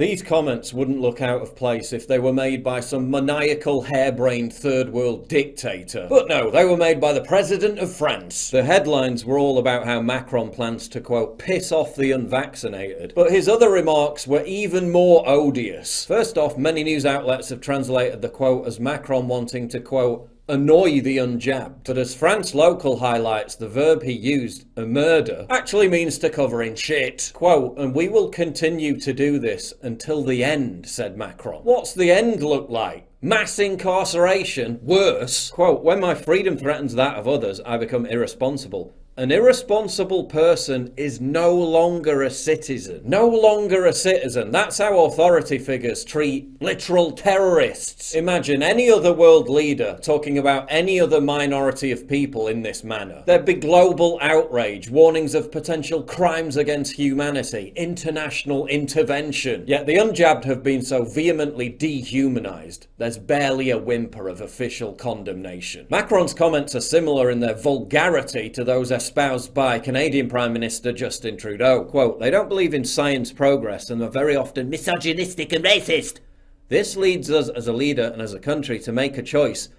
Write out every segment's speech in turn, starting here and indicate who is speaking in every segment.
Speaker 1: These comments wouldn't look out of place if they were made by some maniacal, harebrained third world dictator. But no, they were made by the President of France. The headlines were all about how Macron plans to, quote, piss off the unvaccinated. But his other remarks were even more odious. First off, many news outlets have translated the quote as Macron wanting to, quote, annoy the unjabbed. But as France Local highlights, the verb he used, a murder, actually means to cover in shit. Quote, and we will continue to do this until the end, said Macron. What's the end look like? Mass incarceration? Worse? Quote, when my freedom threatens that of others, I become irresponsible. An irresponsible person is no longer a citizen. No longer a citizen. That's how authority figures treat literal terrorists. Imagine any other world leader talking about any other minority of people in this manner. There'd be global outrage, warnings of potential crimes against humanity, international intervention. Yet the unjabbed have been so vehemently dehumanized, there's barely a whimper of official condemnation. Macron's comments are similar in their vulgarity to those espoused by Canadian Prime Minister Justin Trudeau. Quote, they don't believe in science progress and are very often misogynistic and racist. This leads us as a leader and as a country to make a choice.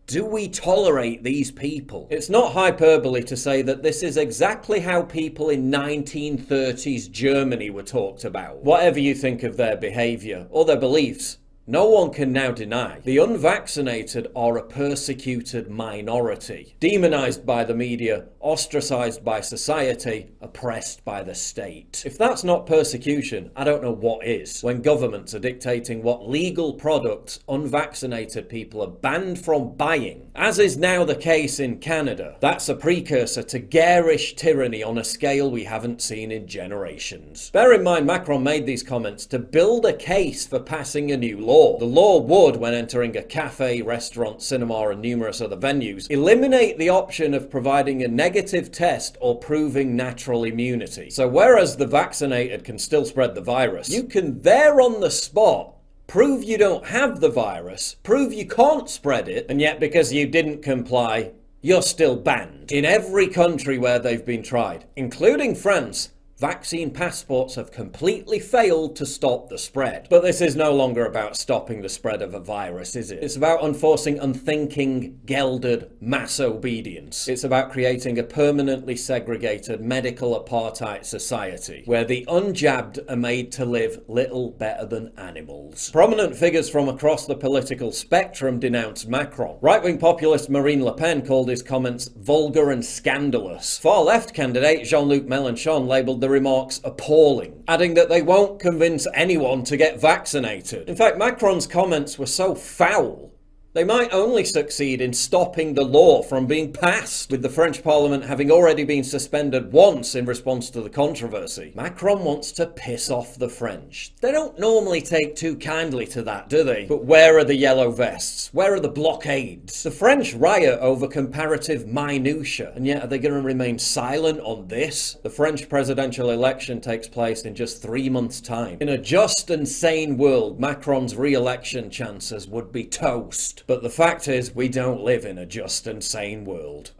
Speaker 1: Do we tolerate these people? It's not hyperbole to say that this is exactly how people in 1930s Germany were talked about. Whatever you think of their behaviour or their beliefs, no one can now deny the unvaccinated are a persecuted minority, demonized by the media, ostracized by society, oppressed by the state. If that's not persecution, I don't know what is. When governments are dictating what legal products unvaccinated people are banned from buying, as is now the case in Canada, that's a precursor to garish tyranny on a scale we haven't seen in generations. Bear in mind, Macron made these comments to build a case for passing a new law. The law would, when entering a cafe, restaurant, cinema and numerous other venues, eliminate the option of providing a negative test or proving natural immunity. So whereas the vaccinated can still spread the virus, you can there on the spot prove you don't have the virus, prove you can't spread it, and yet because you didn't comply, you're still banned. In every country where they've been tried, including France, vaccine passports have completely failed to stop the spread. But this is no longer about stopping the spread of a virus, is it? It's about enforcing unthinking, gelded mass obedience. It's about creating a permanently segregated medical apartheid society where the unjabbed are made to live little better than animals. Prominent figures from across the political spectrum denounced Macron. Right-wing populist Marine Le Pen called his comments vulgar and scandalous. Far-left candidate Jean-Luc Mélenchon labelled the remarks appalling, adding that they won't convince anyone to get vaccinated. In fact, Macron's comments were so foul, they might only succeed in stopping the law from being passed, with the French Parliament having already been suspended once in response to the controversy. Macron wants to piss off the French. They don't normally take too kindly to that, do they? But where are the yellow vests? Where are the blockades? The French riot over comparative minutiae, and yet are they going to remain silent on this? The French presidential election takes place in just 3 months' time. In a just and sane world, Macron's re-election chances would be toast. But the fact is, we don't live in a just and sane world.